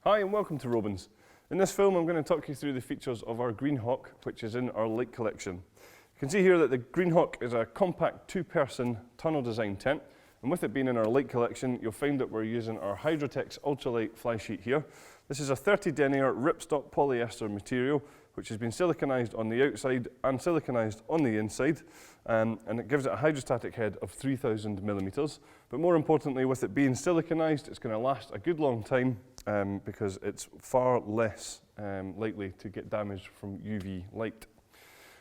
Hi and welcome to Robins. In this film I'm going to talk you through the features of our Greenhawk, which is in our Lake collection. You can see here that the Greenhawk is a compact two-person tunnel design tent, and with it being in our Lake collection you'll find that we're using our Hydrotex ultralight fly sheet here. This is a 30 denier ripstop polyester material which has been siliconized on the outside and siliconized on the inside, and it gives it a hydrostatic head of 3000 millimeters. But more importantly, with it being siliconized, it's going to last a good long time because it's far less likely to get damaged from UV light.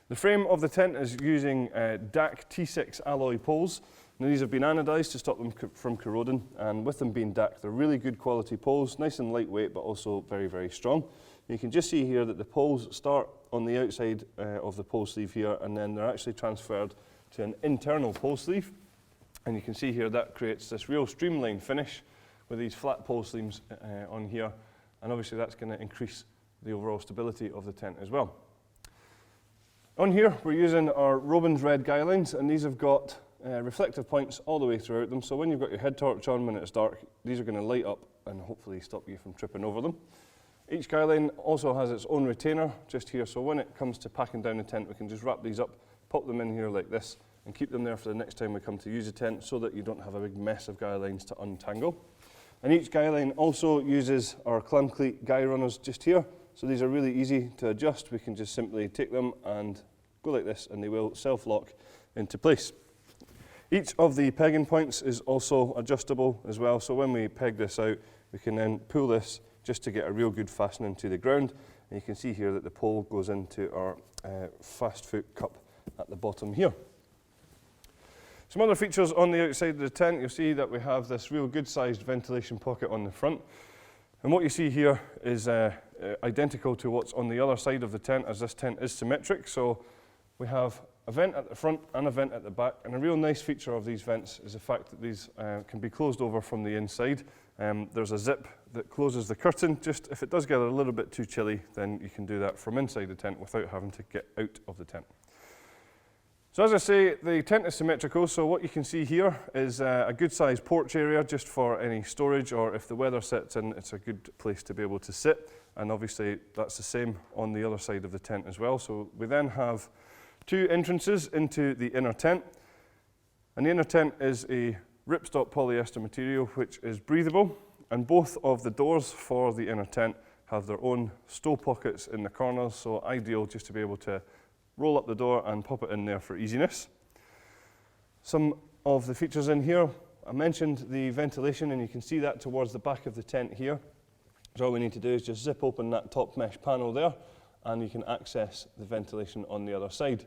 The frame of the tent is using DAC T6 alloy poles. Now, these have been anodized to stop them from corroding, and with them being DAC, they're really good quality poles, nice and lightweight, but also very, very strong. You can just see here that the poles start on the outside of the pole sleeve here, and then they're actually transferred to an internal pole sleeve. And you can see here that creates this real streamlined finish with these flat pole sleeves on here, and obviously that's going to increase the overall stability of the tent as well. On here we're using our Robins red guy lines, and these have got reflective points all the way throughout them, so when you've got your head torch on when it's dark, these are going to light up and hopefully stop you from tripping over them. Each guy line also has its own retainer just here, so when it comes to packing down the tent we can just wrap these up, pop them in here like this, and keep them there for the next time we come to use the tent so that you don't have a big mess of guy lines to untangle. And each guy line also uses our clam cleat guy runners just here, so these are really easy to adjust. We can just simply take them and go like this and they will self-lock into place. Each of the pegging points is also adjustable as well, so when we peg this out we can then pull this just to get a real good fastening to the ground, and you can see here that the pole goes into our fast foot cup at the bottom here. Some other features on the outside of the tent, you'll see that we have this real good sized ventilation pocket on the front, and what you see here is identical to what's on the other side of the tent, as this tent is symmetric. So we have a vent at the front and a vent at the back, and a real nice feature of these vents is the fact that these can be closed over from the inside. There's a zip that closes the curtain. Just if it does get a little bit too chilly, then you can do that from inside the tent without having to get out of the tent. So as I say, the tent is symmetrical, so what you can see here is a good sized porch area just for any storage, or if the weather sets in, it's a good place to be able to sit. And obviously that's the same on the other side of the tent as well. So we then have two entrances into the inner tent, and the inner tent is a ripstop polyester material which is breathable, and both of the doors for the inner tent have their own stow pockets in the corners, so ideal just to be able to roll up the door and pop it in there for easiness. Some of the features in here, I mentioned the ventilation, and you can see that towards the back of the tent here. So all we need to do is just zip open that top mesh panel there, and you can access the ventilation on the other side.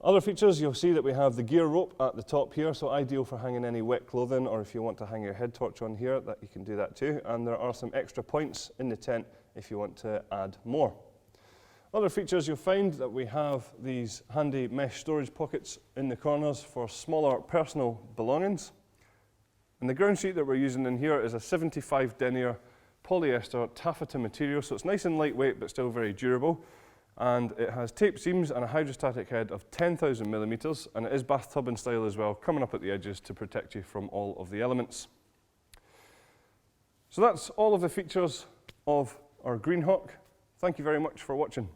Other features, you'll see that we have the gear rope at the top here, so ideal for hanging any wet clothing, or if you want to hang your head torch on here, that you can do that too. And there are some extra points in the tent if you want to add more. Other features, you'll find that we have these handy mesh storage pockets in the corners for smaller personal belongings. And the ground sheet that we're using in here is a 75 denier polyester taffeta material, so it's nice and lightweight but still very durable. And it has tape seams and a hydrostatic head of 10,000 millimeters, and it is bathtub in style as well, coming up at the edges to protect you from all of the elements. So that's all of the features of our Greenhawk. Thank you very much for watching.